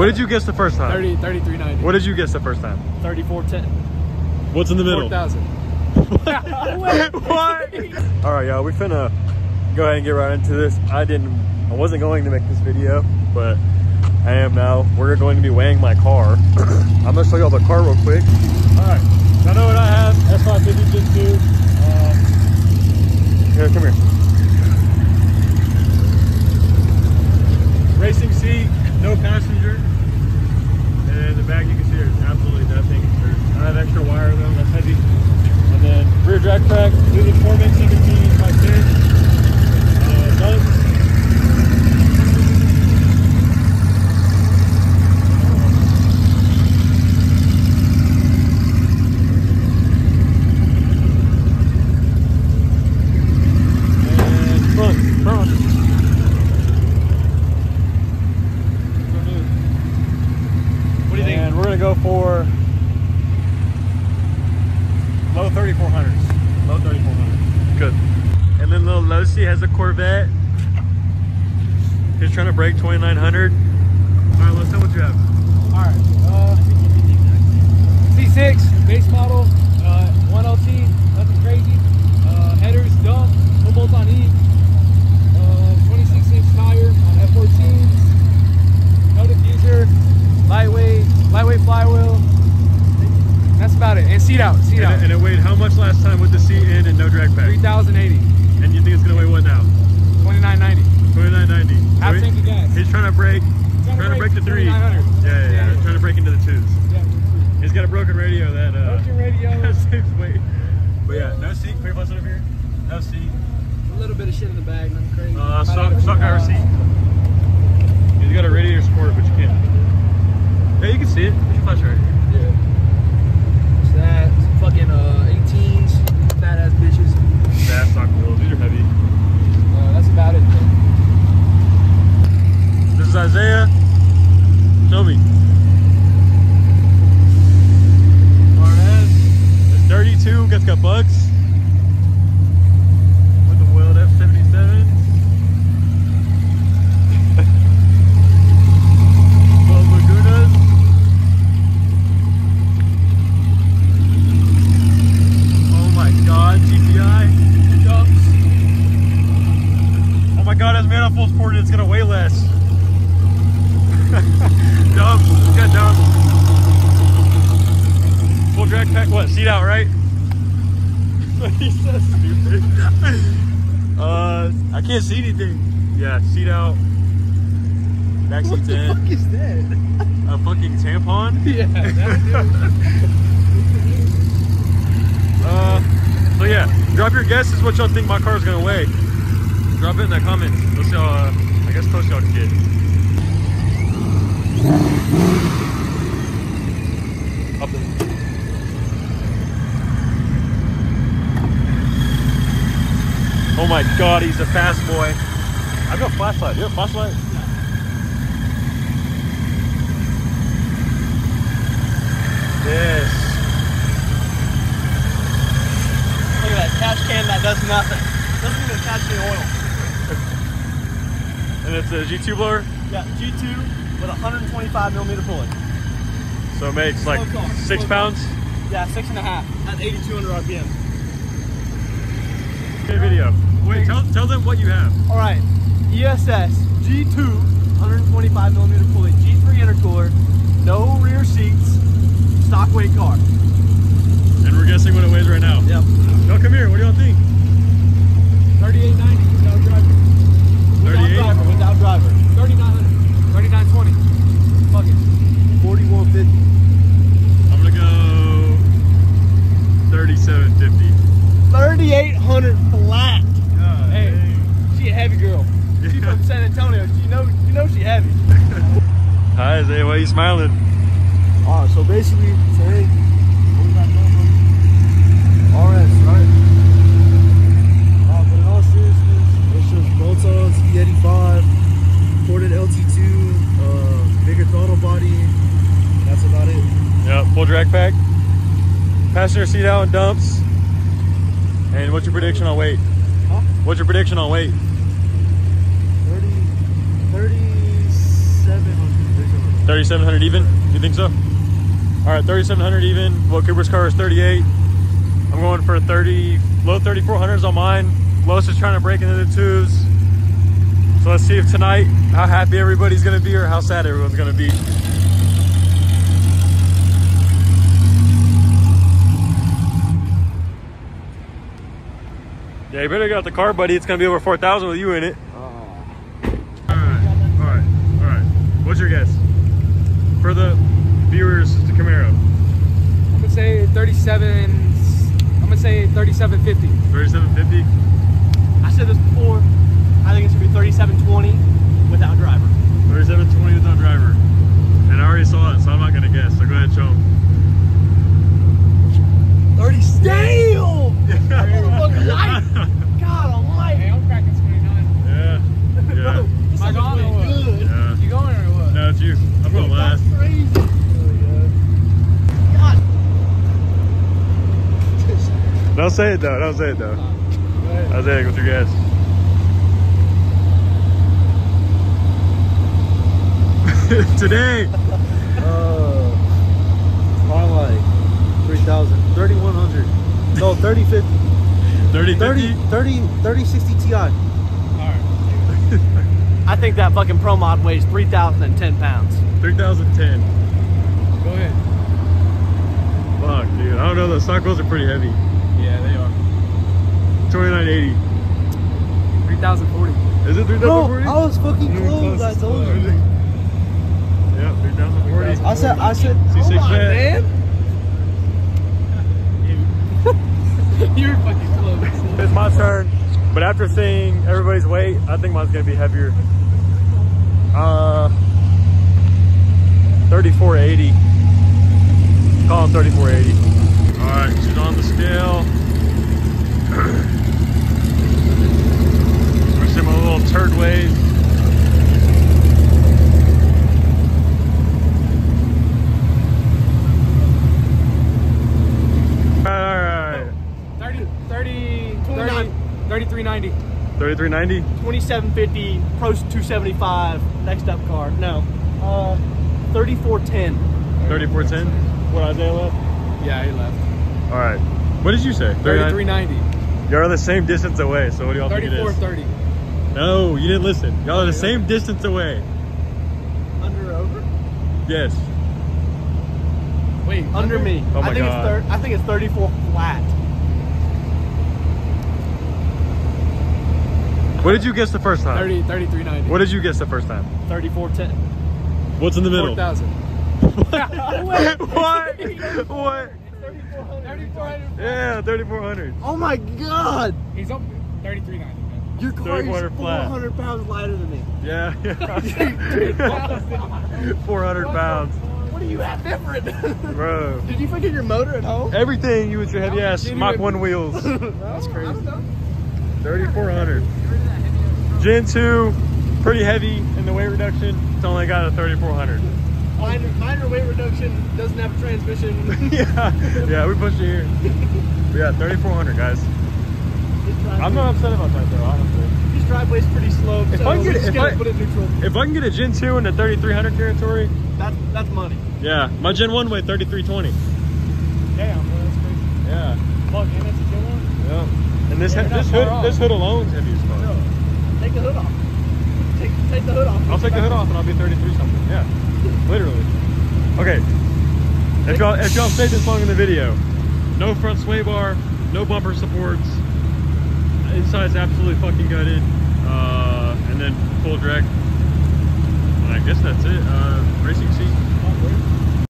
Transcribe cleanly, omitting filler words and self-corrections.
What did you guess the first time? 3390. What did you guess the first time? 3410. What's in the middle? 4000. What? All right, y'all, we finna go ahead and get right into this. I wasn't going to make this video, but I am now. We're going to be weighing my car. I'm gonna show y'all the car real quick. All right, I know what I have. S550 Gen 2. Here, come here. Racing seat, no passenger. And the back, you can see there's absolutely nothing. I have extra wire though, that's heavy. And then rear drag track, moving Corvette 17 by 10. Nuts. And front. What do you think? And we're gonna go for low 3400s. Low 3400s. Good. And then little Losi has a Corvette. He's trying to break 2900. All right, let's tell what you have. All right. C6 base model, 1LT, nothing crazy. Headers dump, no bolt on E. 26-inch tire on F14s. No diffuser. Lightweight flywheel. That's about it. And seat out. And it weighed how much last time with the seat in and no drag pack? 3,080. And you think it's gonna weigh what now? 2990. 2990. Half tank of gas. He's trying to break. Trying to break the 3s. Yeah. Trying to break into the 2s. Yeah. He's got a broken radio that Broken radio. saves weight. But yeah, no seat. Clear bus over here. No seat. A little bit of shit in the bag, nothing crazy. Stock driver seat. He's got a radiator support, but you can't. Yeah, you can see it. There's your flash right here. Yeah. What's that? Some fucking 18s, fat ass bitches. Fast stock wheels. These are heavy. That's about it. This is Isaiah. Show me. Martinez. It's 32. It's got bugs. With the wheeled F77. Well, Lagunas. Oh my God, GTI. Dumps. Oh my God, as manifolds ported, it's gonna weigh less. Dumps. It's got dumps. Full drag pack. What? Seat out, right? He's so stupid. I can't see anything. Yeah, seat out. Back seat's in. What the fuck is that? A fucking tampon? Yeah, that So yeah, drop your guesses what y'all think my car is gonna weigh. Drop it in the comments. Let's see how, I guess close y'all can get. Up there. Oh my God, he's a fast boy. I've got a flashlight. Do you have a flashlight? Yes. Look at that catch can that does nothing. Doesn't even catch the oil. And it's a G2 blower? Yeah, G2 with 125mm pulley. So it makes like 6 pounds? Yeah, 6.5 at 8,200 RPM. Okay, video. Wait, tell them what you have. All right, ESS G2 125mm pulley, G3 intercooler, no rear seats, stock weight car. And we're guessing what it weighs right now. Yep. No, come here. What do y'all think? 3890 without driver. 38? Without driver. 3900. 3920. Fuck it. 4150. I'm gonna go 3750. 3800 flat. God, hey, dang. she a heavy girl. She from San Antonio. You know she heavy. Hi, Isaiah. Why are you smiling? Alright, so basically today, what we got going on? RS, right? But in all seriousness, it's just bolt-ons, E85, ported LT2, bigger throttle body. That's about it. Yep, full drag pack. Passenger seat out and dumps. And what's your prediction on weight? Huh? What's your prediction on weight? 3,700. 3,700 even? You think so? All right, 3,700 even. Well, Cooper's car is 38. I'm going for 30, low 3,400s on mine. Lois is trying to break into the twos. So let's see if tonight, how happy everybody's gonna be or how sad everyone's gonna be. Yeah, you better get out the car, buddy. It's gonna be over 4,000 with you in it. All right. What's your guess? For the viewers, to Camaro. I'm gonna say 3750. 3750? I said this before. I think it should be 3720 without driver. 3720 without driver. And I already saw it, so I'm not gonna guess. So go ahead and show them. 30. Damn! Motherfucking light. God almighty. Hey, I'm cracking 29. Yeah. Bro, this Am I is going or really what? good. Yeah. You going or what? No, it's you. I'm going last. That's crazy. God. Don't say it though. Don't say it though. Isaiah, what's your guess? Today. Probably like 3,000, 3,100. No, 3050. 3060 Ti. Alright. I think that fucking Pro Mod weighs 3,010 pounds. 3,010. Go ahead. Fuck, dude. I don't know. The stock wheels are pretty heavy. Yeah, they are. 2980. 3,040. Is it 3,040? I was fucking close. I told you. Yeah, 3,040. I said. C6 Come on, fat. man. You're fucking close. It's my turn, but after seeing everybody's weight, I think mine's gonna be heavier. 3480. Call him 3480. All right, she's on the scale. We're seeing my little turd ways. All right. 3390. 3390. 2750 Pro 275. Next up car. No. 3410. 3410. What, Isaiah left? Yeah, he left. All right. What did you say? 3390. Y'all are the same distance away, so what do y'all think it is? 3430. No, you didn't listen. Y'all are the same distance away. Under or over? Yes. Wait, Under me. Oh my I think God. I think it's 34 flat. What did you guess the first time? 3390. What did you guess the first time? 3410. What's in the middle? 4,000. What? What? 3,400. Yeah, 3,400. Oh my God! He's up 3390. Your car is 3,400 flat. 400 pounds lighter than me. Yeah. 400 pounds. What do you have different? Bro. Did you forget your motor at home? Everything you with your heavy ass Mach 1 wheels. That's crazy. 3,400. Gen 2, pretty heavy in the weight reduction. It's only got a 3,400. Minor weight reduction, doesn't have a transmission. yeah, we pushed it here. But yeah, 3,400 guys. I'm not upset about that though, honestly. His driveway's pretty slow, If so I can get we're it- just if gonna I- put it neutral. If I can get a Gen 2 in the 3,300 territory, That's money. yeah, my Gen 1 weighed 3,320. Damn, bro, that's crazy. Yeah, Fuck, and that's a good one. yeah. And this Yeah, this not hood far off. this hood alone's heavy as fuck. Take the hood off. Take the hood off. I'll take the hood off and I'll be 33 something. Yeah, literally. Okay. If y'all stayed this long in the video, no front sway bar, no bumper supports. Inside's absolutely fucking gutted. And then full direct. And I guess that's it. Racing seat.